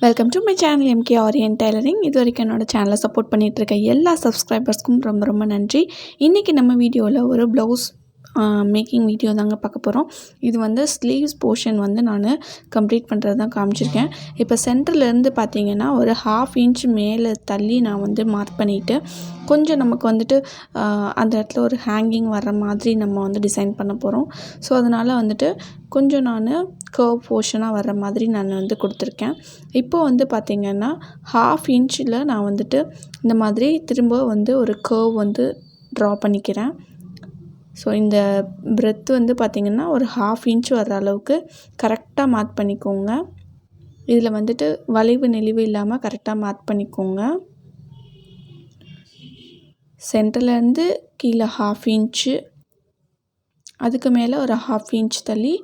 Welcome to my channel MK aari tailoring. இது வரைக்கும் என்னோட சேனலை சப்போர்ட் பண்ணிகிட்ருக்க எல்லா சப்ஸ்கிரைபர்ஸ்க்கும் ரொம்ப ரொம்ப நன்றி. இன்றைக்கி நம்ம வீடியோவில் ஒரு ப்ளவுஸ் மேக்கிங் வீடியோ தாங்க பார்க்க போகிறோம். இது வந்து ஸ்லீவ்ஸ் போர்ஷன் வந்து நான் கம்ப்ளீட் பண்ணுறது தான் காமிச்சிருக்கேன். இப்போ சென்டர்லேருந்து பார்த்தீங்கன்னா ஒரு 1/2 இன்ச் மேலே தள்ளி நான் வந்து மார்க் பண்ணிவிட்டு கொஞ்சம் நமக்கு வந்துட்டு அந்த இடத்துல ஒரு ஹேங்கிங் வர்ற மாதிரி நம்ம வந்து டிசைன் பண்ண போகிறோம். ஸோ அதனால் வந்துட்டு கொஞ்சம் நான் கர்வ் போர்ஷனாக வர்ற மாதிரி நான் வந்து கொடுத்துருக்கேன். இப்போது வந்து பார்த்திங்கன்னா 1/2 இன்ச்சில் நான் வந்துட்டு இந்த மாதிரி திரும்ப வந்து ஒரு கர்வ் வந்து ட்ரா பண்ணிக்கிறேன். ஸோ இந்த பிரெத் வந்து பார்த்திங்கன்னா ஒரு 1/2 இன்ச் வர்ற அளவுக்கு கரெக்டாக மார்க் பண்ணிக்கோங்க. இதில் வந்துட்டு வளைவு நெளிவு இல்லாமல் கரெக்டாக மார்க் பண்ணிக்கோங்க. சென்டர்லேருந்து கீழே 1/2 இன்ச்சு, அதுக்கு மேலே ஒரு 1/2 இன்ச் தள்ளி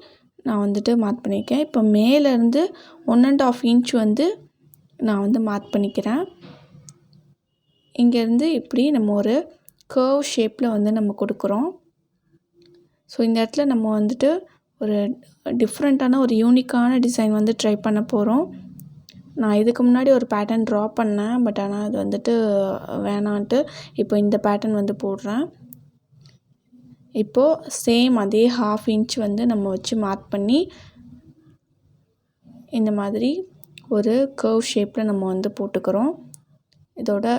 நான் வந்துட்டு மார்க் பண்ணியிருக்கேன். இப்போ மேலேருந்து 1.5 இன்ச் வந்து நான் வந்து மார்க் பண்ணிக்கிறேன். இங்கேருந்து இப்படி நம்ம ஒரு கர்வ் ஷேப்பில் வந்து நம்ம கொடுக்குறோம். ஸோ இந்த இடத்துல நம்ம வந்துட்டு ஒரு டிஃப்ரெண்ட்டான ஒரு யூனிக்கான டிசைன் வந்து ட்ரை பண்ண போகிறோம். நான் இதுக்கு முன்னாடி ஒரு பேட்டர்ன் ட்ரா பண்ணேன், பட் ஆனால் அது வந்துட்டு வேணான்ட்டு இப்போ இந்த பேட்டர்ன் வந்து போடுறேன். இப்போது சேம் அதே 1/2 இன்ச் வந்து நம்ம வச்சு மார்க் பண்ணி இந்த மாதிரி ஒரு கர்வ் ஷேப்பில் நம்ம வந்து போட்டுக்கிறோம். இதோட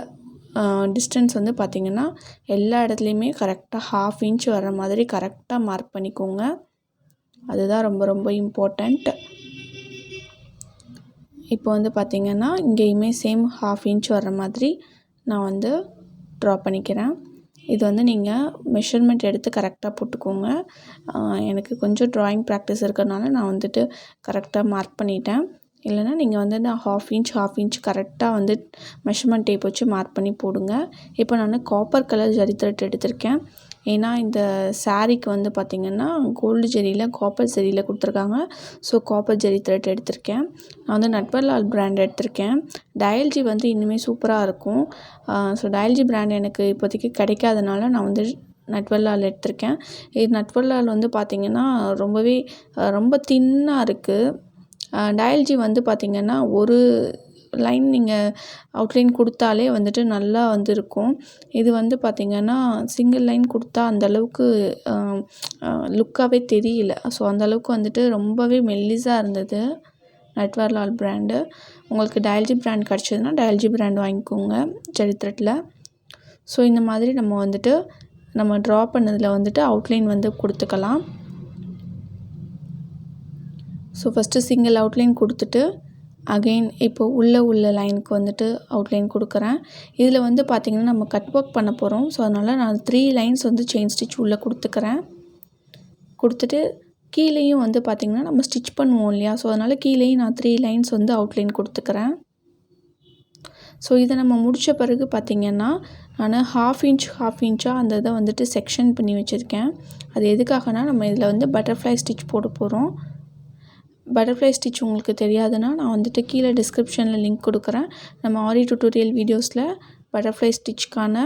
டிஸ்டன்ஸ் வந்து பார்த்திங்கன்னா எல்லா இடத்துலையுமே கரெக்டாக 1/2 இன்ச் வர்ற மாதிரி கரெக்டாக மார்க் பண்ணிக்கோங்க. அதுதான் ரொம்ப ரொம்ப இம்பார்ட்டண்ட். இப்போ வந்து பார்த்திங்கன்னா இங்கேயுமே சேம் 1/2 இன்ச் வர்ற மாதிரி நான் வந்து ட்ரா பண்ணிக்கிறேன். இது வந்து நீங்கள் மெஷர்மெண்ட் எடுத்து கரெக்டாக போட்டுக்கோங்க. எனக்கு கொஞ்சம் ட்ராயிங் ப்ராக்டிஸ் இருக்கிறதுனால நான் வந்துட்டு கரெக்டாக மார்க் பண்ணிட்டேன். இல்லைனா நீங்கள் வந்து நான் 1/2 இன்ச் கரெக்டாக வந்து மெஷர்மெண்ட் டேப் வச்சு மார்க் பண்ணி போடுங்க. இப்போ நான் காப்பர் கலர் ஜரி த்ரெட் எடுத்திருக்கேன். ஏன்னா இந்த சாரீக்கு வந்து பார்த்திங்கன்னா கோல்டு ஜரியில் காப்பர் ஜரியில் கொடுத்துருக்காங்க. ஸோ காப்பர் ஜரி த்ரெட் எடுத்திருக்கேன். நான் வந்து நட்வர்லால் பிராண்ட் எடுத்திருக்கேன். டயல்ஜி வந்து இன்னுமே சூப்பராக இருக்கும். ஸோ டயல்ஜி பிராண்ட் எனக்கு இப்போதைக்கு கிடைக்காதனால நான் வந்து நட்வர்லால் எடுத்திருக்கேன். இது நட்வர்லால் வந்து பார்த்திங்கன்னா ரொம்ப தின்னாக இருக்குது. டயல்ஜி வந்து பார்த்திங்கன்னா ஒரு லைன் நீங்கள் அவுட்லைன் கொடுத்தாலே வந்துட்டு நல்லா வந்து இருக்கும். இது வந்து பார்த்திங்கன்னா சிங்கிள் லைன் கொடுத்தா அந்தளவுக்கு லுக்காகவே தெரியல. ஸோ அந்தளவுக்கு வந்துட்டு ரொம்பவே மெல்லிஸாக இருந்தது நட்வர்லால் பிராண்டு. உங்களுக்கு டயல்ஜி பிராண்ட் கிடச்சதுன்னா டயல்ஜி பிராண்ட் வாங்கிக்கோங்க ஜரி த்ரெட்டில். ஸோ இந்த மாதிரி நம்ம வந்துட்டு நம்ம ட்ரா பண்ணதில் வந்துட்டு அவுட்லைன் வந்து கொடுத்துக்கலாம். ஸோ ஃபஸ்ட்டு சிங்கிள் அவுட்லைன் கொடுத்துட்டு அகெயின் இப்போது உள்ள லைனுக்கு வந்துட்டு அவுட்லைன் கொடுக்குறேன். இதில் வந்து பார்த்திங்கன்னா நம்ம கட் ஒர்க் பண்ண போகிறோம். ஸோ அதனால் நான் 3 லைன்ஸ் வந்து செயின் ஸ்டிச் உள்ளே கொடுத்துக்கிறேன். கொடுத்துட்டு கீழேயும் வந்து பார்த்திங்கன்னா நம்ம ஸ்டிச் பண்ணுவோம் இல்லையா, ஸோ அதனால் கீழேயும் நான் 3 லைன்ஸ் வந்து அவுட்லைன் கொடுத்துக்கிறேன். ஸோ இதை நம்ம முடித்த பிறகு பார்த்திங்கன்னா நான் 1/2 இன்ச்சாக அந்த இதை வந்துட்டு செக்ஷன் பண்ணி வச்சுருக்கேன். அது எதுக்காகனா நம்ம இதில் வந்து பட்டர்ஃப்ளை ஸ்டிச் போட போகிறோம். பட்டர்ஃப்ளை ஸ்டிச் உங்களுக்கு தெரியாதுன்னா நான் வந்துட்டு கீழே டிஸ்கிரிப்ஷனில் லிங்க் கொடுக்குறேன். நம்ம ஆரி டியூட்டோரியல் வீடியோஸில் பட்டர்ஃப்ளை ஸ்டிச்சுக்கான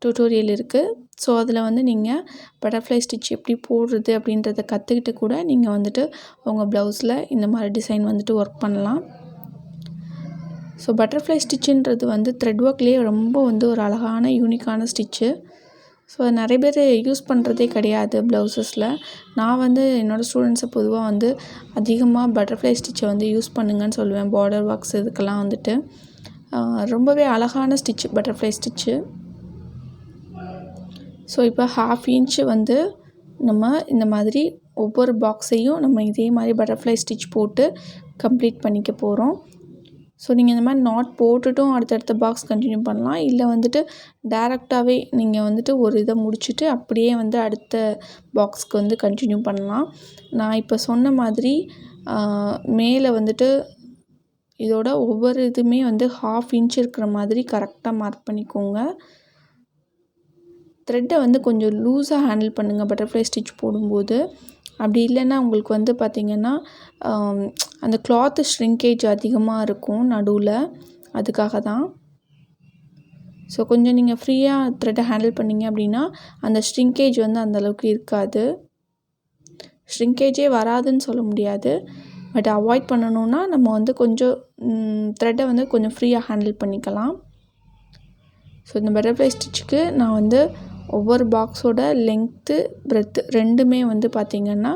டியூட்டோரியல் இருக்குது. ஸோ அதில் வந்து நீங்கள் பட்டர்ஃப்ளை ஸ்டிச் எப்படி போடுறது அப்படின்றத கற்றுக்கிட்டு கூட நீங்கள் வந்துட்டு உங்கள் ப்ளவுஸில் இந்த மாதிரி டிசைன் வந்துட்டு ஒர்க் பண்ணலாம். ஸோ பட்டர்ஃப்ளை ஸ்டிச்சுன்றது வந்து த்ரெட் ஒர்க்லேயே ரொம்ப வந்து ஒரு அழகான யூனிக்கான ஸ்டிச்சு. ஸோ அது நிறைய பேர் யூஸ் பண்ணுறதே கிடையாது ப்ளவுஸஸில். நான் வந்து என்னோடய ஸ்டூடெண்ட்ஸை பொதுவாக வந்து அதிகமாக பட்டர்ஃப்ளை ஸ்டிச்சை வந்து யூஸ் பண்ணுங்கன்னு சொல்லுவேன். பார்டர் ஒர்க்ஸ் இதுக்கெல்லாம் வந்துட்டு ரொம்பவே அழகான ஸ்டிச்சு பட்டர்ஃப்ளை ஸ்டிச்சு. ஸோ இப்போ 1/2 இன்ச்சு வந்து நம்ம இந்த மாதிரி ஒவ்வொரு பாக்ஸையும் நம்ம இதே மாதிரி பட்டர்ஃப்ளை ஸ்டிச் போட்டு கம்ப்ளீட் பண்ணிக்க போகிறோம். ஸோ நீங்கள் இந்த மாதிரி நாட் போட்டுட்டும் அடுத்தடுத்த பாக்ஸ் கண்டினியூ பண்ணலாம். இல்லை வந்துட்டு டேரெக்டாகவே நீங்கள் வந்துட்டு ஒரு இதை முடிச்சுட்டு அப்படியே வந்து அடுத்த பாக்ஸ்க்கு வந்து கண்டினியூ பண்ணலாம். நான் இப்போ சொன்ன மாதிரி மேலே வந்துட்டு இதோட ஒவ்வொரு இதுவுமே வந்து 1/2 இன்ச் இருக்கிற மாதிரி கரெக்டாக மார்க் பண்ணிக்கோங்க. த்ரெட்டை வந்து கொஞ்சம் லூஸாக ஹேண்டில் பண்ணுங்கள் பட்டர்ஃப்ளை ஸ்டிச் போடும்போது. அப்படி இல்லைன்னா உங்களுக்கு வந்து பார்த்திங்கன்னா அந்த கிளாத்து ஷ்ரிங்கேஜ் அதிகமாக இருக்கும் நடுவில், அதுக்காக தான். ஸோ கொஞ்சம் நீங்கள் ஃப்ரீயாக த்ரெட்டை ஹேண்டில் பண்ணிங்க அப்படின்னா அந்த ஷ்ரிங்கேஜ் வந்து அந்தளவுக்கு இருக்காது. ஷ்ரிங்கேஜே வராதுன்னு சொல்ல முடியாது, பட் அவாய்ட் பண்ணணுன்னா நம்ம வந்து கொஞ்சம் த்ரெட்டை வந்து கொஞ்சம் ஃப்ரீயாக ஹேண்டில் பண்ணிக்கலாம். ஸோ இந்த பட்டர்ஃப்ளை ஸ்டிச்சுக்கு நான் வந்து ஒவ்வொரு பாக்ஸோட லெங்க்த்து பிரெத்து ரெண்டுமே வந்து பார்த்திங்கன்னா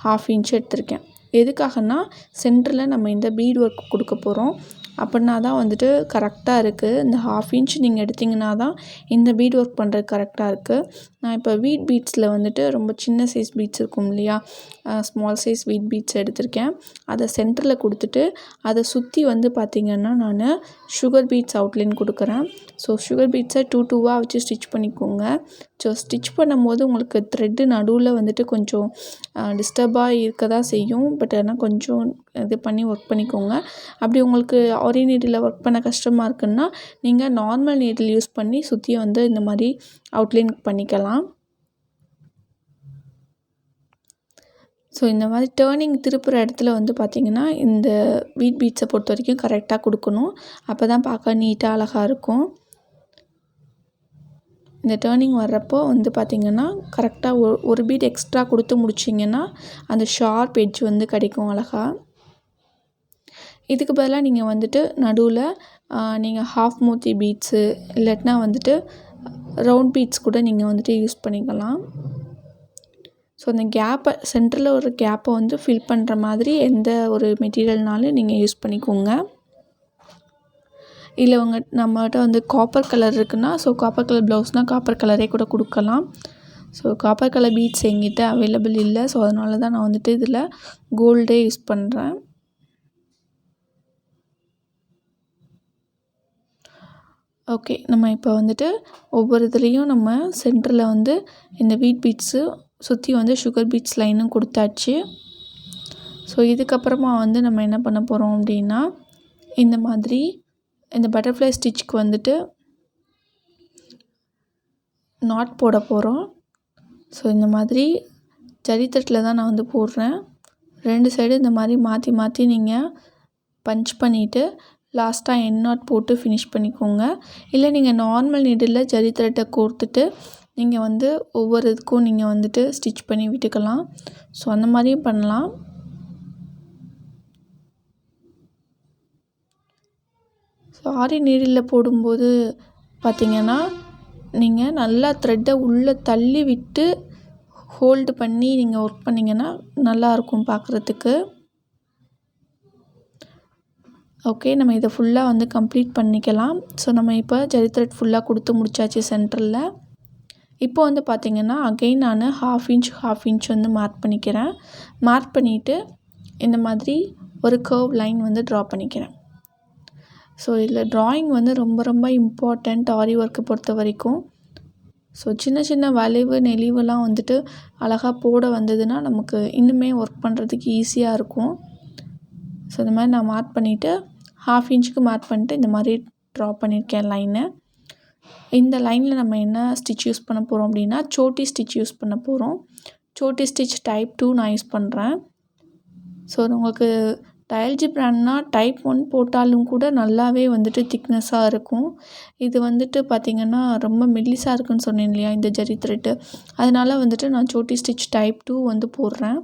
1/2 இன்ச் எடுத்திருக்கேன். எதுக்காகனா சென்டரில் நம்ம இந்த பீட் ஒர்க் கொடுக்க போகிறோம். அப்படின்னா தான் வந்துட்டு கரெக்டாக இருக்குது. இந்த 1/2 இன்ச் நீங்கள் எடுத்திங்கன்னா தான் இந்த பீட் ஒர்க் பண்ணுறது கரெக்டாக இருக்குது. நான் இப்போ வீட் பீட்ஸில் வந்துட்டு ரொம்ப சின்ன சைஸ் பீட்ஸ் இருக்கும் இல்லையா, ஸ்மால் சைஸ் வீட் பீட்ஸ் எடுத்திருக்கேன். அதை சென்டரில் கொடுத்துட்டு அதை சுற்றி வந்து பார்த்திங்கன்னா நான் சுகர் பீட்ஸ் அவுட்லைன் கொடுக்குறேன். ஸோ சுகர் பீட்ஸை 2 வச்சு ஸ்டிச் பண்ணிக்கோங்க. ஸோ ஸ்டிச் பண்ணும்போது உங்களுக்கு த்ரெட்டு நடுவில் வந்துட்டு கொஞ்சம் டிஸ்டர்பாக இருக்க தான் செய்யும். பட் ஆனால் கொஞ்சம் இது பண்ணி ஒர்க் பண்ணிக்கோங்க. அப்படி உங்களுக்கு ஆரி நீடில் ஒர்க் பண்ண கஷ்டமாக இருக்குன்னா நீங்கள் நார்மல் நீடில் யூஸ் பண்ணி சுற்றி வந்து இந்த மாதிரி அவுட்லைன் பண்ணிக்கலாம். ஸோ இந்த மாதிரி டேர்னிங் திருப்புற இடத்துல வந்து பார்த்திங்கன்னா இந்த வீட் பீட்ஸை பொறுத்த வரைக்கும் கரெக்டாக கொடுக்கணும். அப்போ தான் பார்க்க நீட்டாக அழகாக இருக்கும். இந்த டேர்னிங் வர்றப்போ வந்து பார்த்திங்கன்னா கரெக்டாக ஒரு பீட் எக்ஸ்ட்ரா கொடுத்து முடிச்சிங்கன்னா அந்த ஷார்ப் எட்ஜ் வந்து கிடைக்கும் அழகாக. இதுக்கு பதிலாக நீங்கள் வந்துட்டு நடுவில் நீங்கள் ஹாஃப் மூத்தி பீட்ஸு இல்லாட்டினா வந்துட்டு ரவுண்ட் பீட்ஸ் கூட நீங்கள் வந்துட்டு யூஸ் பண்ணிக்கலாம். ஸோ அந்த கேப்பை சென்டரில் ஒரு கேப்பை வந்து ஃபில் பண்ணுற மாதிரி எந்த ஒரு மெட்டீரியல்னாலும் நீங்கள் யூஸ் பண்ணிக்கோங்க. இல்லை நம்மகிட்ட வந்து காப்பர் கலர் இருக்குன்னா, ஸோ காப்பர் கலர் ப்ளவுஸ்னால் காப்பர் கலரே கூட கொடுக்கலாம். ஸோ காப்பர் கலர் பீட்ஸ் எங்கிட்ட அவைலபிள் இல்லை. ஸோ அதனால தான் நான் வந்துட்டு இதில் கோல்டே யூஸ் பண்ணுறேன். ஓகே, நம்ம இப்போ வந்துட்டு ஒவ்வொரு இதுலேயும் நம்ம சென்டரில் வந்து இந்த வீட் பீட்ஸு சுற்றி வந்து சுகர் பீட்ஸ் லைனும் கொடுத்தாச்சு. ஸோ இதுக்கப்புறமா வந்து நம்ம என்ன பண்ண போகிறோம் அப்படின்னா இந்த மாதிரி இந்த பட்டர்ஃப்ளை ஸ்டிச்சுக்கு வந்துட்டு நாட் போட போகிறோம். ஸோ இந்த மாதிரி ஜரித்தட்டில் தான் நான் வந்து போடுறேன். 2 சைடு இந்த மாதிரி மாற்றி மாற்றி நீங்கள் பஞ்ச் பண்ணிவிட்டு லாஸ்ட்டாக எண்ட் நாட் போட்டு ஃபினிஷ் பண்ணிக்கோங்க. இல்லை நீங்கள் நார்மல் நீடில் ஜரி த்ரெட்டை கோர்த்துட்டு நீங்கள் வந்து ஒவ்வொரு இதுக்கும் நீங்கள் வந்துட்டு ஸ்டிச் பண்ணி விட்டுக்கலாம். ஸோ அந்த மாதிரியும் பண்ணலாம். ஸோ ஆரி நீடில் போடும்போது பார்த்திங்கன்னா நீங்கள் நல்லா த்ரெட்டை உள்ளே தள்ளி விட்டு ஹோல்டு பண்ணி நீங்கள் ஒர்க் பண்ணிங்கன்னா நல்லாயிருக்கும் பார்க்குறதுக்கு. ஓகே, நம்ம இதை ஃபுல்லாக வந்து கம்ப்ளீட் பண்ணிக்கலாம். ஸோ நம்ம இப்போ ஜரி த்ரெட் ஃபுல்லாக கொடுத்து முடிச்சாச்சு சென்டரில். இப்போ வந்து பார்த்திங்கன்னா அகெயின் நான் 1/2 இன்ச் வந்து மார்க் பண்ணிக்கிறேன். மார்க் பண்ணிவிட்டு இந்த மாதிரி ஒரு கர்வ் லைன் வந்து ட்ரா பண்ணிக்கிறேன். ஸோ இதில் ட்ராயிங் வந்து ரொம்ப ரொம்ப இம்பார்ட்டண்ட் ஆரி ஒர்க்கை பொறுத்த வரைக்கும். ஸோ சின்ன சின்ன வளைவு நெளிவுலாம் வந்துட்டு அழகாக போட வந்ததுன்னா நமக்கு இன்னுமே ஒர்க் பண்ணுறதுக்கு ஈஸியாக இருக்கும். ஸோ இந்த மாதிரி நான் மார்க் பண்ணிவிட்டு 1/2 இன்ச்சுக்கு மார்க் பண்ணிட்டு இந்த மாதிரி ட்ரா பண்ணியிருக்கேன் லைனை. இந்த லைனில் நம்ம என்ன ஸ்டிச் யூஸ் பண்ண போகிறோம் அப்படின்னா சோட்டி ஸ்டிச் யூஸ் பண்ண போகிறோம். சோட்டி ஸ்டிச் டைப் 2 நான் யூஸ் பண்ணுறேன். ஸோ உங்களுக்கு டைல்ஜி பிராண்ட்னா டைப் 1 போட்டாலும் கூட நல்லாவே வந்துட்டு திக்னஸாக இருக்கும். இது வந்துட்டு பார்த்திங்கன்னா ரொம்ப மெல்லிஸாக இருக்குன்னு சொன்னேன் இல்லையா இந்த ஜரி த்ரெட்டு, அதனால வந்துட்டு நான் சோட்டி ஸ்டிச் டைப் 2 வந்து போடுறேன்.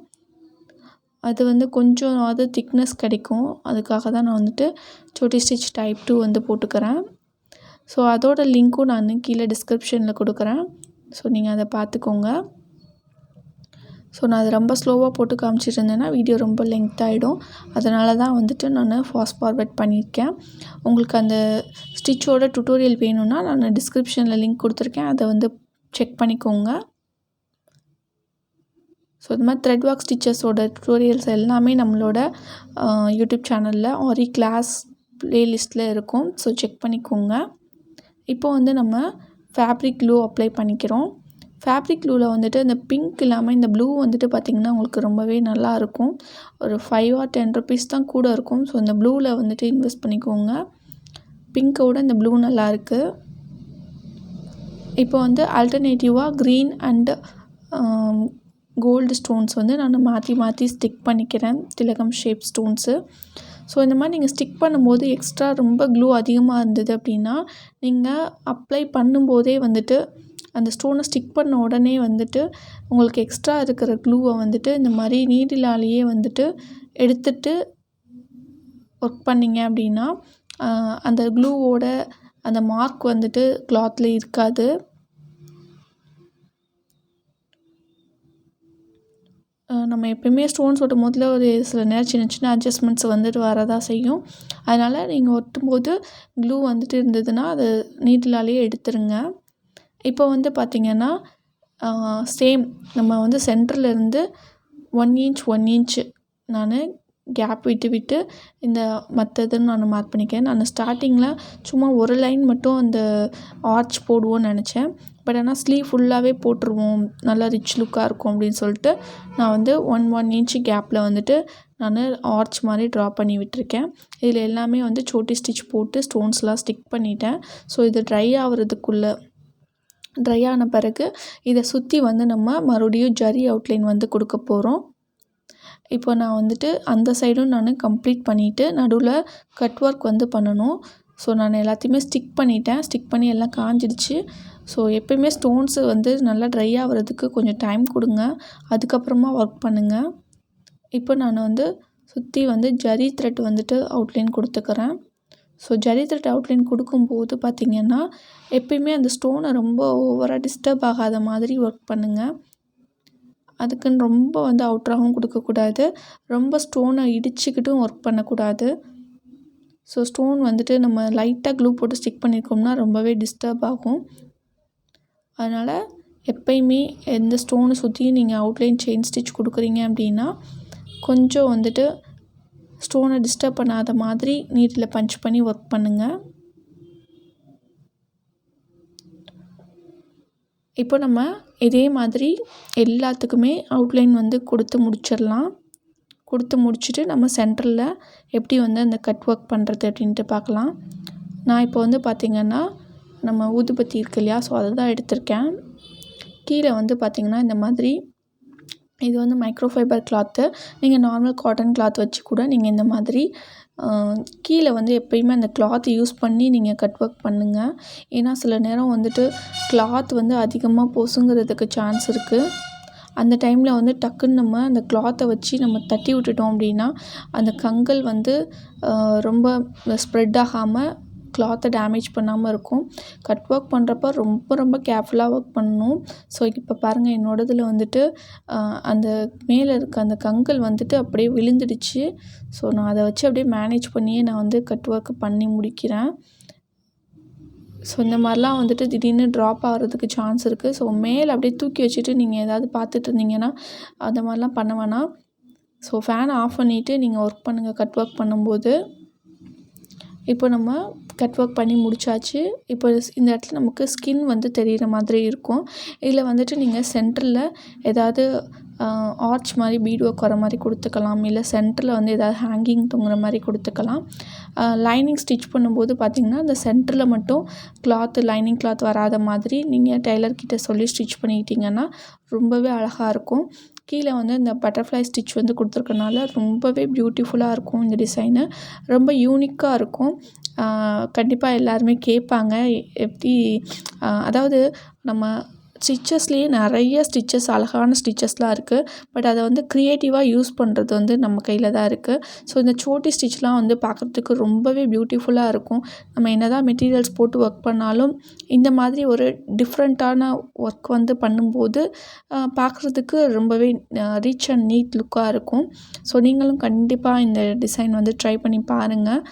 அது வந்து கொஞ்சம் அது திக்னஸ் கிடைக்கும். அதுக்காக தான் நான் வந்துட்டு சோட்டி ஸ்டிச் டைப் 2 வந்து போட்டுக்கிறேன். ஸோ அதோட லிங்க்கும் நான் கீழே டிஸ்கிரிப்ஷனில் கொடுக்குறேன். ஸோ நீங்கள் அதை பார்த்துக்கோங்க. ஸோ நான் அது ரொம்ப ஸ்லோவாக போட்டு காமிச்சிட்டு இருந்தேன்னா வீடியோ ரொம்ப லென்த் ஆகிடும். அதனால தான் வந்துட்டு நான் ஃபாஸ்ட் ஃபார்வர்ட் பண்ணியிருக்கேன். உங்களுக்கு அந்த ஸ்டிச்சோட டுட்டோரியல் வேணும்னா நான் டிஸ்கிரிப்ஷனில் லிங்க் கொடுத்துருக்கேன், அதை வந்து செக் பண்ணிக்கோங்க. ஸோ இது மாதிரி த்ரெட் ஒர்க் ஸ்டிச்சஸோட டுட்டோரியல்ஸ் எல்லாமே நம்மளோட யூடியூப் சேனலில் ஆரி கிளாஸ் ப்ளேலிஸ்ட்டில் இருக்கும். ஸோ செக் பண்ணிக்கோங்க. இப்போ வந்து நம்ம ஃபேப்ரிக் க்ளூ அப்ளை பண்ணிக்கிறோம். ஃபேப்ரிக் க்ளூவில் வந்துட்டு இந்த பிங்க் இல்லாமல் இந்த ப்ளூ வந்துட்டு பார்த்திங்கன்னா உங்களுக்கு ரொம்பவே நல்லாயிருக்கும். ஒரு 5 or 10 ருபீஸ் தான் கூட இருக்கும். ஸோ இந்த ப்ளூவில் வந்துட்டு இன்வெஸ்ட் பண்ணிக்கோங்க. பிங்க்கோட இந்த ப்ளூ நல்லாயிருக்கு. இப்போ வந்து ஆல்டர்னேட்டிவாக க்ரீன் அண்டு கோல்டு ஸ்டோன்ஸ் வந்து நான் மாற்றி மாற்றி ஸ்டிக் பண்ணிக்கிறேன், திலகம் ஷேப் ஸ்டோன்ஸு. ஸோ இந்த மாதிரி நீங்கள் ஸ்டிக் பண்ணும்போது எக்ஸ்ட்ரா ரொம்ப க்ளூ அதிகமாக இருந்தது அப்படின்னா நீங்கள் அப்ளை பண்ணும்போதே வந்துட்டு அந்த ஸ்டோனை ஸ்டிக் பண்ண உடனே வந்துட்டு உங்களுக்கு எக்ஸ்ட்ரா இருக்கிற க்ளூவை வந்துட்டு இந்த மாதிரி நீடிலாலேயே வந்துட்டு எடுத்துட்டு ஒர்க் பண்ணிங்க அப்படின்னா அந்த க்ளூவோட அந்த மார்க் வந்துட்டு கிளாத்தில் இருக்காது. நம்ம எப்பயுமே ஸ்டோன்ஸ் ஒட்டும் போதில் ஒரு சில நேரம் சின்ன சின்ன அட்ஜஸ்ட்மெண்ட்ஸ் வந்துட்டு வரதான் செய்யும். அதனால் நீங்கள் ஒட்டும்போது க்ளூ வந்துட்டு இருந்ததுன்னா அது நீடிலாலேயே எடுத்துருங்க. இப்போ வந்து பார்த்திங்கன்னா சேம் நம்ம வந்து சென்டர்லேருந்து 1 இன்ச் 1 இன்ச்சு நான் கேப் விட்டு விட்டு இந்த மற்றதுன்னு நான் மார்க் பண்ணிக்கிறேன். நான் ஸ்டார்டிங்கில் சும்மா ஒரு லைன் மட்டும் அந்த ஆர்ச் போடுவோன்னு நினச்சேன். பட் ஆனால் ஸ்லீவ் ஃபுல்லாகவே போட்டுருவோம், நல்லா ரிச் லுக்காக இருக்கும் அப்படின்னு சொல்லிட்டு நான் வந்து 1 இன்ச்சு கேப்பில் வந்துட்டு நான் ஆர்ச் மாதிரி ட்ரா பண்ணி விட்டுருக்கேன். இதில் எல்லாமே வந்து சோட்டி ஸ்டிச் போட்டு ஸ்டோன்ஸ்லாம் ஸ்டிக் பண்ணிட்டேன். ஸோ இது ட்ரை ஆன பிறகு இதை சுற்றி வந்து நம்ம மறுபடியும் ஜரி அவுட்லைன் வந்து கொடுக்க போகிறோம். இப்போ நான் வந்துட்டு அந்த சைடும் நான் கம்ப்ளீட் பண்ணிவிட்டு நடுவில் கட் ஒர்க் வந்து பண்ணணும். ஸோ நான் எல்லாத்தையுமே ஸ்டிக் பண்ணி எல்லாம் காஞ்சிடுச்சு. ஸோ எப்பயுமே ஸ்டோன்ஸு வந்து நல்லா ட்ரை ஆகிறதுக்கு கொஞ்சம் டைம் கொடுங்க, அதுக்கப்புறமா ஒர்க் பண்ணுங்கள். இப்போ நான் வந்து சுற்றி வந்து ஜரி த்ரெட் வந்துட்டு அவுட்லைன் கொடுத்துக்கிறேன். ஸோ ஜரி த்ரெட் அவுட்லைன் கொடுக்கும்போது பார்த்திங்கன்னா எப்பயுமே அந்த ஸ்டோனை ரொம்ப ஓவராக டிஸ்டர்ப் ஆகாத மாதிரி ஒர்க் பண்ணுங்கள். அதுக்குன்னு ரொம்ப வந்து அவுட்ராகவும் கொடுக்கக்கூடாது, ரொம்ப ஸ்டோனை இடிச்சுக்கிட்டும் ஒர்க் பண்ணக்கூடாது. ஸோ ஸ்டோன் வந்துட்டு நம்ம லைட்டாக க்ளூ போட்டு ஸ்டிக் பண்ணியிருக்கோம்னா ரொம்பவே டிஸ்டர்ப் ஆகும். அதனால் எப்பயுமே எந்த ஸ்டோனை சுற்றியும் நீங்கள் அவுட்லைன் செயின் ஸ்டிச் கொடுக்குறீங்க அப்படின்னா கொஞ்சம் வந்துட்டு ஸ்டோனை டிஸ்டர்ப் பண்ணாத மாதிரி நீட்டில் பஞ்ச் பண்ணி ஒர்க் பண்ணுங்கள். இப்போ நம்ம இதே மாதிரி எல்லாத்துக்குமே அவுட்லைன் வந்து கொடுத்து முடிச்சுட்டு நம்ம சென்டரில் எப்படி வந்து அந்த கட் ஒர்க் பண்ணுறது அப்படின்ட்டு பார்க்கலாம். நான் இப்போ வந்து பார்த்திங்கன்னா நம்ம ஊதுபத்தி இருக்கு இல்லையா, ஸோ அதை தான் எடுத்திருக்கேன். கீழே வந்து பார்த்திங்கன்னா இந்த மாதிரி இது வந்து மைக்ரோ ஃபைபர் கிளாத்து. நீங்கள் நார்மல் காட்டன் கிளாத் வச்சு கூட நீங்கள் இந்த மாதிரி கீழே வந்து எப்பயுமே அந்த கிளாத் யூஸ் பண்ணி நீங்கள் கட் ஒர்க் பண்ணுங்கள். ஏன்னா சில நேரம் வந்துட்டு கிளாத் வந்து அதிகமாக பொசுங்கிறதுக்கு சான்ஸ் இருக்குது. அந்த டைமில் வந்து டக்குன்னு நம்ம அந்த கிளாத்தை வச்சு நம்ம தட்டி விட்டுட்டோம் அப்படின்னா அந்த கங்கல் வந்து ரொம்ப ஸ்ப்ரெட் ஆகாமல் கிளாத்தை டேமேஜ் பண்ணாமல் இருக்கும். கட் ஒர்க் பண்ணுறப்ப ரொம்ப ரொம்ப கேர்ஃபுல்லாக ஒர்க் பண்ணணும். ஸோ இப்போ பாருங்கள் என்னோடதில் வந்துட்டு அந்த மேலே இருக்க அந்த கங்கல் வந்துட்டு அப்படியே விழுந்துடுச்சு. ஸோ நான் அதை வச்சு அப்படியே மேனேஜ் பண்ணியே நான் வந்து கட் ஒர்க் பண்ணி முடிக்கிறேன். ஸோ இந்த மாதிரிலாம் வந்துட்டு திடீர்னு ட்ராப் ஆகிறதுக்கு சான்ஸ் இருக்குது. ஸோ மேலே அப்படியே தூக்கி வச்சுட்டு நீங்கள் ஏதாவது பார்த்துட்டு இருந்தீங்கன்னா அந்த மாதிரிலாம் பண்ண வேணாம். ஸோ ஃபேனை ஆஃப் பண்ணிவிட்டு நீங்கள் ஒர்க் பண்ணுங்கள் கட் ஒர்க் பண்ணும்போது. இப்போ நம்ம கட் ஒர்க் பண்ணி முடிச்சாச்சு. இப்போ இந்த இடத்துல நமக்கு ஸ்கின் வந்து தெரிகிற மாதிரி இருக்கும். இதில் வந்துட்டு நீங்கள் சென்டரில் ஏதாவது ஆர்ச் மாதிரி பீட் ஒர்க் வர மாதிரி கொடுத்துக்கலாம், இல்லை சென்டரில் வந்து ஏதாவது ஹேங்கிங் தொங்குற மாதிரி கொடுத்துக்கலாம். லைனிங் ஸ்டிச் பண்ணும்போது பார்த்திங்கன்னா அந்த சென்டரில் மட்டும் லைனிங் கிளாத் வராத மாதிரி நீங்கள் டெய்லர்கிட்ட சொல்லி ஸ்டிச் பண்ணிக்கிட்டிங்கன்னா ரொம்பவே அழகாக இருக்கும். கீழே வந்து இந்த பட்டர்ஃப்ளை ஸ்டிச் வந்து கொடுத்துருக்கனால ரொம்பவே பியூட்டிஃபுல்லாக இருக்கும். இந்த டிசைனு ரொம்ப யூனிக்காக இருக்கும். கண்டிப்பாக எல்லாருமே கேட்பாங்க எப்படி, அதாவது நம்ம ஸ்டிச்சஸ்லேயே நிறைய அழகான ஸ்டிச்சஸ்லாம் இருக்குது. பட் அதை வந்து க்ரியேட்டிவாக யூஸ் பண்ணுறது வந்து நம்ம கையில் தான் இருக்குது. ஸோ இந்த சோட்டி ஸ்டிச்லாம் வந்து பார்க்குறதுக்கு ரொம்பவே பியூட்டிஃபுல்லாக இருக்கும். நம்ம என்ன தான் மெட்டீரியல்ஸ் போட்டு ஒர்க் பண்ணாலும் இந்த மாதிரி ஒரு டிஃப்ரெண்ட்டான ஒர்க் வந்து பண்ணும்போது பார்க்குறதுக்கு ரொம்பவே ரிச் அண்ட் நீட் லுக்காக இருக்கும். ஸோ நீங்களும் கண்டிப்பாக இந்த டிசைன் வந்து ட்ரை பண்ணி பாருங்கள்,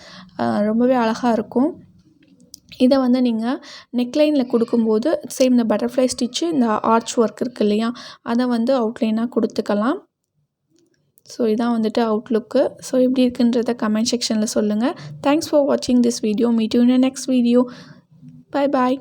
ரொம்பவே அழகாக இருக்கும். இதை வந்து நீங்கள் நெக்லைனில் கொடுக்கும்போது சேம் இந்த பட்டர்ஃப்ளை ஸ்டிச்சு இந்த ஆர்ச் ஒர்க் இருக்குது இல்லையா, அதை வந்து அவுட்லைனாக கொடுத்துக்கலாம். ஸோ இதான் வந்துட்டு அவுட்லுக்கு. ஸோ எப்படி இருக்குன்றத கமெண்ட் செக்ஷனில் சொல்லுங்கள். தேங்க்ஸ் ஃபார் வாட்சிங் this video. Meet you in next video. Bye bye.